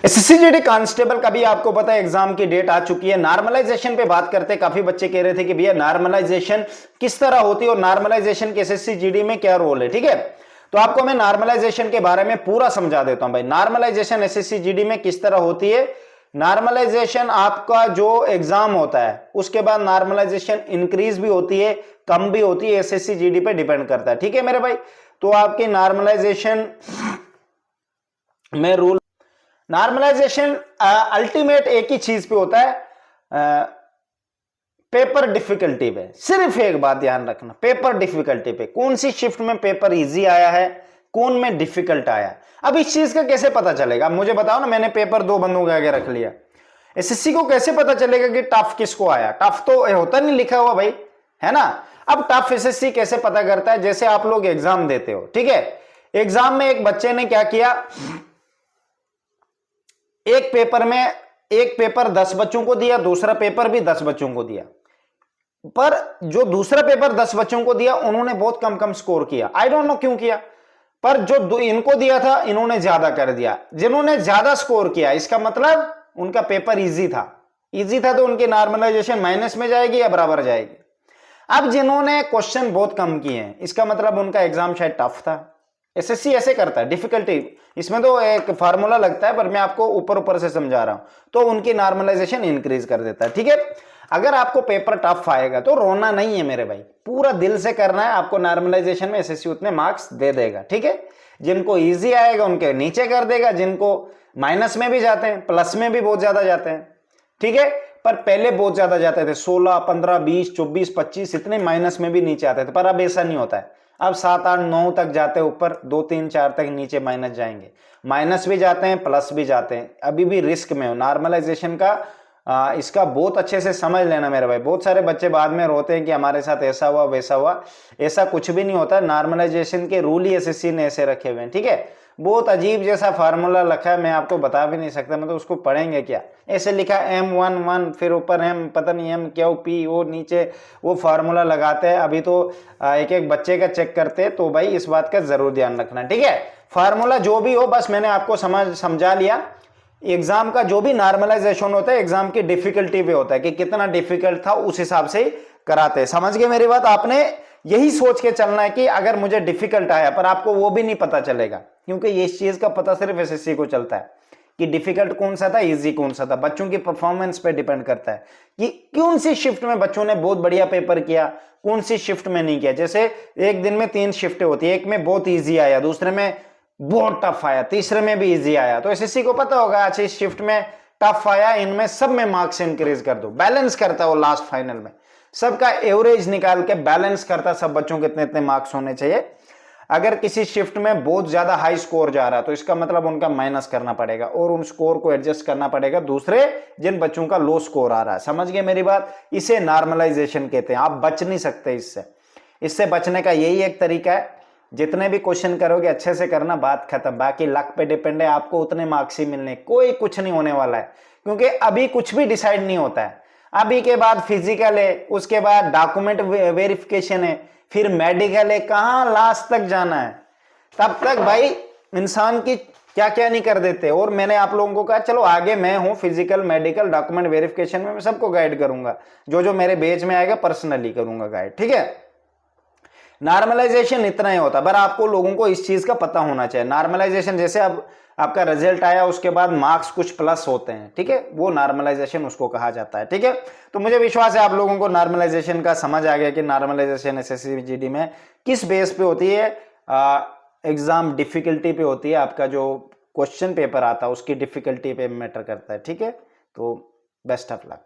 SSC GD constable का भी आपको पता है एग्जाम की डेट आ चुकी है। नॉर्मलाइजेशन पे बात करते हैं, काफी बच्चे कह रहे थे कि भैया नॉर्मलाइजेशन किस तरह होती है और नॉर्मलाइजेशन के एसएससी जीडी में क्या रोल है। ठीक है, तो आपको मैं नॉर्मलाइजेशन के बारे में पूरा समझा देता हूं भाई। नॉर्मलाइजेशन एसएससी जीडी में किस तरह होती है। नॉर्मलाइजेशन आपका जो एग्जाम होता है उसके बाद नॉर्मलाइजेशन इंक्रीज भी होती है, कम भी होती है, एसएससी जीडी पे डिपेंड करता है। ठीक है मेरे भाई, तो आपकी नॉर्मलाइजेशन में रूल, नॉर्मलाइजेशन अल्टीमेट एक ही चीज पे होता है, पेपर डिफिकल्टी पे। सिर्फ एक बात ध्यान रखना, पेपर डिफिकल्टी पे, कौन सी शिफ्ट में पेपर इजी आया है, कौन में डिफिकल्ट आया। अब इस चीज का कैसे पता चलेगा, अब मुझे बताओ ना, मैंने पेपर दो बंदों के आगे रख लिया, एसएससी को कैसे पता चलेगा कि टफ किसको आया। टफ तो होता नहीं लिखा हुआ भाई, है ना। अब टफ एसएससी कैसे पता करता है, जैसे आप लोग एग्जाम देते हो, ठीक है, एग्जाम में एक बच्चे ने क्या किया, एक पेपर में, एक पेपर 10 बच्चों को दिया, दूसरा पेपर भी 10 बच्चों को दिया, पर जो दूसरा पेपर 10 बच्चों को दिया उन्होंने बहुत कम कम स्कोर किया। आई डोंट नो क्यों किया, पर जो इनको दिया था इन्होंने ज्यादा कर दिया। जिन्होंने ज्यादा स्कोर किया इसका मतलब उनका पेपर इजी था। इजी था तो उनकी नॉर्मलाइजेशन माइनस में जाएगी या बराबर जाएगी। अब जिन्होंने क्वेश्चन बहुत कम किए हैं इसका मतलब उनका एग्जाम शायद टफ था। एसएससी ऐसे करता है डिफिकल्टी, इसमें तो एक फार्मूला लगता है पर मैं आपको ऊपर ऊपर से समझा रहा हूं, तो उनकी नॉर्मलाइजेशन इंक्रीज कर देता है। ठीक है, अगर आपको पेपर टफ आएगा तो रोना नहीं है मेरे भाई, पूरा दिल से करना है, आपको नॉर्मलाइजेशन में एसएससी उतने मार्क्स दे देगा। ठीक है, जिनको इजी आएगा उनके नीचे कर देगा, जिनको माइनस में भी जाते हैं, प्लस में भी बहुत ज्यादा जाते हैं। ठीक है, पर पहले बहुत ज्यादा जाते थे, 16, 15, 20, 24, 25 इतने माइनस में भी नीचे आते थे, पर अब ऐसा नहीं होता है। अब 7, 8, 9 तक जाते हैं ऊपर, 2, 3, 4 तक नीचे माइनस जाएंगे, माइनस भी जाते हैं, प्लस भी जाते हैं। अभी भी रिस्क में हो नॉर्मलाइजेशन का, इसका बहुत अच्छे से समझ लेना मेरे भाई। बहुत सारे बच्चे बाद में रोते हैं कि हमारे साथ ऐसा हुआ वैसा हुआ, ऐसा कुछ भी नहीं होता। नॉर्मलाइजेशन के रूल ही एसएससी ने ऐसे रखे हुए हैं। ठीक है, बहुत अजीब जैसा फार्मूला रखा है, मैं आपको बता भी नहीं सकता, मतलब उसको पढ़ेंगे क्या। ऐसे लिखा M11 फिर ऊपर M पता नहीं M क्या P, वो नीचे वो फार्मूला लगाते हैं। अभी तो एक एक बच्चे का चेक करते हैं, तो भाई इस बात का जरूर ध्यान रखना। ठीक है, फार्मूला जो भी हो, बस मैंने आपको समझा लिया। एग्जाम का जो भी नॉर्मलाइजेशन होता है एग्जाम की डिफिकल्टी पे होता है कि कितना डिफिकल्ट था, उस हिसाब से कराते हैं। समझ गए मेरी बात, आपने यही सोच के चलना है कि अगर मुझे डिफिकल्ट आया, पर आपको वो भी नहीं पता चलेगा क्योंकि ये चीज का पता सिर्फ एसएससी को चलता है कि डिफिकल्ट कौन सा था, इजी कौन सा था। बच्चों की परफॉर्मेंस पे डिपेंड करता है कि कौन सी शिफ्ट में बच्चों ने बहुत बढ़िया पेपर किया, कौन सी शिफ्ट में नहीं किया। जैसे एक दिन में 3 शिफ्टें होती है, एक में बहुत ईजी आया, दूसरे में बहुत टफ आया, तीसरे में भी इजी आया, तो एसएससी को पता होगा अच्छा इस शिफ्ट में टफ आया, इनमें सब में मार्क्स इंक्रीज कर दो। बैलेंस करता है वो लास्ट फाइनल में, सबका एवरेज निकाल के बैलेंस करता, सब बच्चों के इतने इतने मार्क्स होने चाहिए। अगर किसी शिफ्ट में बहुत ज्यादा हाई स्कोर जा रहा है तो इसका मतलब उनका माइनस करना पड़ेगा और उन स्कोर को एडजस्ट करना पड़ेगा दूसरे जिन बच्चों का लो स्कोर आ रहा है। समझ गए मेरी बात, इसे नॉर्मलाइजेशन कहते हैं। आप बच नहीं सकते इससे, इससे बचने का यही एक तरीका है, जितने भी क्वेश्चन करोगे अच्छे से करना, बात खत्म। बाकी लक पे डिपेंड है, आपको उतने मार्क्स ही मिलने, कोई कुछ नहीं होने वाला है क्योंकि अभी कुछ भी डिसाइड नहीं होता है। अभी के बाद फिजिकल है, उसके बाद डॉक्यूमेंट वेरिफिकेशन है, फिर मेडिकल है, कहां लास्ट तक जाना है। तब तक भाई इंसान की क्या क्या नहीं कर देते। और मैंने आप लोगों को कहा चलो आगे मैं हूं, फिजिकल मेडिकल डॉक्यूमेंट वेरिफिकेशन में मैं सबको गाइड करूंगा, जो जो मेरे बेच में आएगा पर्सनली करूंगा गाइड। ठीक है, नॉर्मलाइजेशन इतना ही होता है, पर आपको लोगों को इस चीज का पता होना चाहिए। नॉर्मलाइजेशन जैसे अब आपका रिजल्ट आया उसके बाद मार्क्स कुछ प्लस होते हैं, ठीक है, वो नॉर्मलाइजेशन उसको कहा जाता है। ठीक है, तो मुझे विश्वास है आप लोगों को नॉर्मलाइजेशन का समझ आ गया कि नॉर्मलाइजेशन एसएससी जीडी में किस बेस पे होती है। एग्जाम डिफिकल्टी पे होती है, आपका जो क्वेश्चन पेपर आता है उसकी डिफिकल्टी पे मैटर करता है। ठीक है, तो बेस्ट ऑफ लक।